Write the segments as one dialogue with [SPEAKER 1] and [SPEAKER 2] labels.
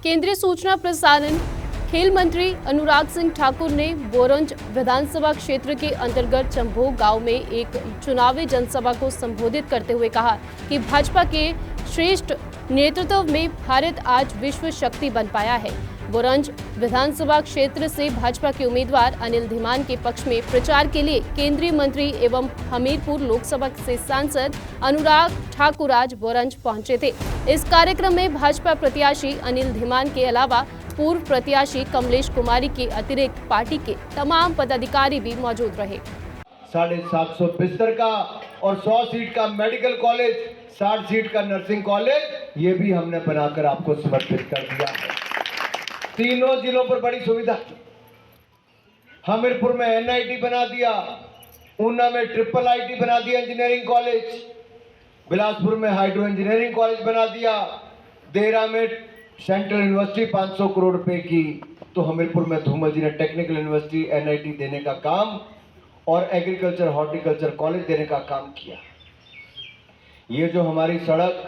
[SPEAKER 1] केंद्रीय सूचना प्रसारण खेल मंत्री अनुराग सिंह ठाकुर ने बोरंज विधानसभा क्षेत्र के अंतर्गत चंभोग गांव में एक चुनावी जनसभा को संबोधित करते हुए कहा कि भाजपा के श्रेष्ठ नेतृत्व में भारत आज विश्व शक्ति बन पाया है। बोरंज विधानसभा क्षेत्र से भाजपा के उम्मीदवार अनिल धीमान के पक्ष में प्रचार के लिए केंद्रीय मंत्री एवं हमीरपुर लोकसभा से सांसद अनुराग ठाकुर आज बोरंज पहुंचे थे। इस कार्यक्रम में भाजपा प्रत्याशी अनिल धीमान के अलावा पूर्व प्रत्याशी कमलेश कुमारी के अतिरिक्त पार्टी के तमाम पदाधिकारी भी मौजूद रहे।
[SPEAKER 2] 750 बिस्तर का और 100 सीट का मेडिकल कॉलेज, 60 सीट का नर्सिंग कॉलेज, ये भी हमने बनाकर आपको समर्पित कर दिया है। तीनों जिलों पर बड़ी सुविधा। हमीरपुर में NIT बना दिया, ऊना में IIIT बना दिया इंजीनियरिंग कॉलेज, बिलासपुर में हाइड्रो इंजीनियरिंग कॉलेज बना दिया, देरा में सेंट्रल यूनिवर्सिटी 500 करोड़ रुपए की, तो हमीरपुर में धूमल जी ने टेक्निकल यूनिवर्सिटी NIT देने का काम और एग्रीकल्चर हॉर्टिकल्चर कॉलेज देने का काम किया। ये जो हमारी सड़क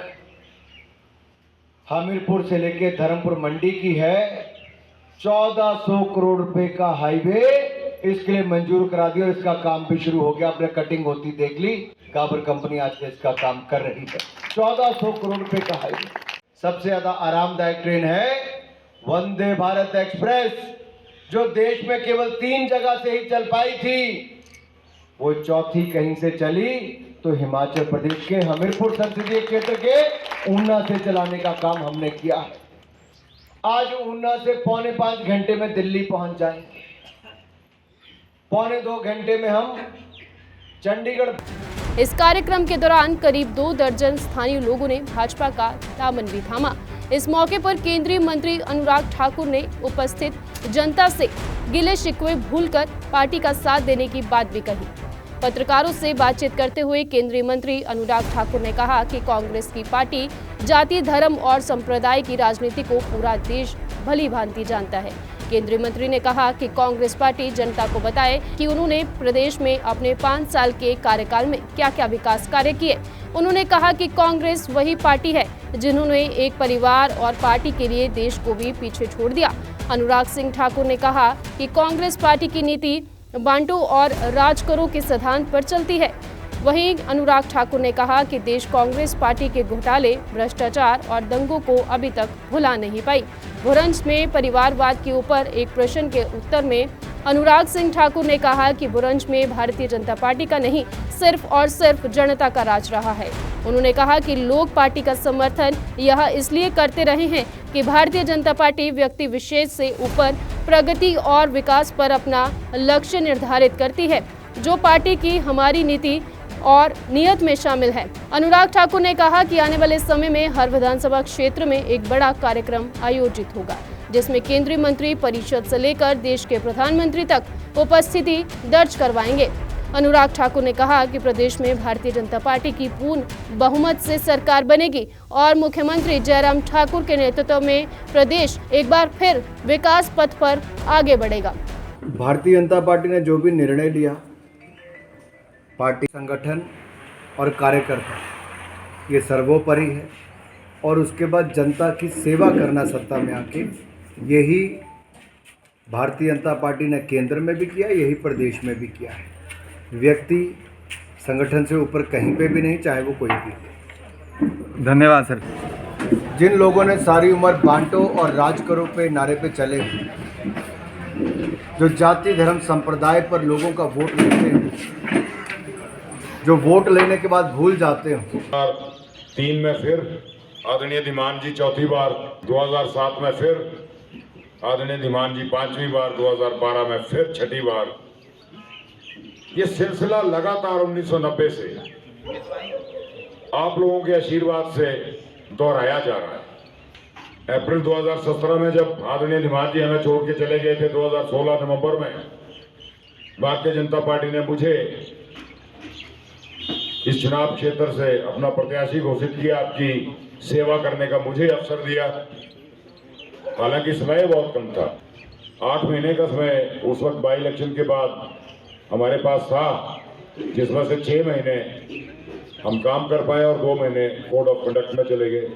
[SPEAKER 2] हमीरपुर से लेके धर्मपुर मंडी की है, 1400 करोड़ रुपए का हाईवे इसके लिए मंजूर करा दिया और इसका काम भी शुरू हो गया। आपने कटिंग होती देख ली, गाबर कंपनी आज इसका काम कर रही है। 1400 करोड़ रुपए का हाईवे। सबसे ज्यादा आरामदायक ट्रेन है वंदे भारत एक्सप्रेस, जो देश में केवल 3 जगह से ही चल पाई थी, वो चौथी कहीं से चली तो हिमाचल प्रदेश के हमीरपुर संसदीय क्षेत्र के ऊना से चलाने का काम हमने किया है। आज ऊना से 4.25 घंटे में दिल्ली पहुंच जाएंगे, 1.25 घंटे में हम चंडीगढ़।
[SPEAKER 1] इस कार्यक्रम के दौरान करीब 2 दर्जन स्थानीय लोगों ने भाजपा का दामन भी थामा। इस मौके पर केंद्रीय मंत्री अनुराग ठाकुर ने उपस्थित जनता से गिले शिकवे भूलकर पार्टी का साथ देने की बात भी कही। पत्रकारों से बातचीत करते हुए केंद्रीय मंत्री अनुराग ठाकुर ने कहा कि कांग्रेस की पार्टी जाति, धर्म और संप्रदाय की राजनीति को पूरा देश भली भांति जानता है। केंद्रीय मंत्री ने कहा कि कांग्रेस पार्टी जनता को बताए कि उन्होंने प्रदेश में अपने 5 साल के कार्यकाल में क्या क्या विकास कार्य किए। उन्होंने कहा कि कांग्रेस वही पार्टी है जिन्होंने एक परिवार और पार्टी के लिए देश को भी पीछे छोड़ दिया। अनुराग सिंह ठाकुर ने कहा कि कांग्रेस पार्टी की नीति बांटो और राज करो के सिद्धांत पर चलती है। वहीं अनुराग ठाकुर ने कहा कि देश कांग्रेस पार्टी के घोटाले, भ्रष्टाचार और दंगों को अभी तक भुला नहीं पाई। बोरंज में परिवारवाद के ऊपर एक प्रश्न के उत्तर में अनुराग सिंह ठाकुर ने कहा कि बोरंज में भारतीय जनता पार्टी का नहीं, सिर्फ और सिर्फ जनता का राज रहा है। उन्होंने कहा कि लोग पार्टी का समर्थन यह इसलिए करते रहे हैं कि भारतीय जनता पार्टी व्यक्ति विशेष से ऊपर प्रगति और विकास पर अपना लक्ष्य निर्धारित करती है, जो पार्टी की हमारी नीति और नियत में शामिल है। अनुराग ठाकुर ने कहा कि आने वाले समय में हर विधानसभा क्षेत्र में एक बड़ा कार्यक्रम आयोजित होगा, जिसमें केंद्रीय मंत्री परिषद से लेकर देश के प्रधानमंत्री तक उपस्थिति दर्ज करवाएंगे। अनुराग ठाकुर ने कहा कि प्रदेश में भारतीय जनता पार्टी की पूर्ण बहुमत से सरकार बनेगी और मुख्यमंत्री जयराम ठाकुर के नेतृत्व में प्रदेश एक बार फिर विकास पथ पर आगे बढ़ेगा।
[SPEAKER 2] भारतीय जनता पार्टी ने जो भी निर्णय लिया, पार्टी संगठन और कार्यकर्ता ये सर्वोपरि है और उसके बाद जनता की सेवा करना सत्ता में आके, यही भारतीय जनता पार्टी ने केंद्र में भी किया, यही प्रदेश में भी किया है। व्यक्ति संगठन से ऊपर कहीं पे भी नहीं, चाहे वो कोई भी।
[SPEAKER 3] धन्यवाद सर।
[SPEAKER 2] जिन लोगों ने सारी उम्र बांटो और राज करो पे नारे पे चले, जो जाति, धर्म, संप्रदाय पर लोगों का वोट लेते हैं, जो वोट लेने के बाद भूल जाते हो।
[SPEAKER 4] 2003 में फिर आदरणीय धीमान जी चौथी बार, 2007 में फिर आदरणीय धीमान जी 5वीं बार, 2012 में फिर 6ठी बार। ये सिलसिला लगातार 1990 से आप लोगों के आशीर्वाद से दोहराया जा रहा है। अप्रैल 2017 में जब आदरणीय धीमान जी हमें छोड़ के चले गए थे, 2016 नवंबर में भारतीय जनता पार्टी ने मुझे इस चुनाव क्षेत्र से अपना प्रत्याशी घोषित किया, आपकी सेवा करने का मुझे अवसर दिया। हालांकि समय बहुत कम था, 8 महीने का समय उस वक्त बाई इलेक्शन के बाद हमारे पास था, जिसमें से 6 महीने हम काम कर पाए और 2 महीने कोड ऑफ कंडक्ट में चले गए।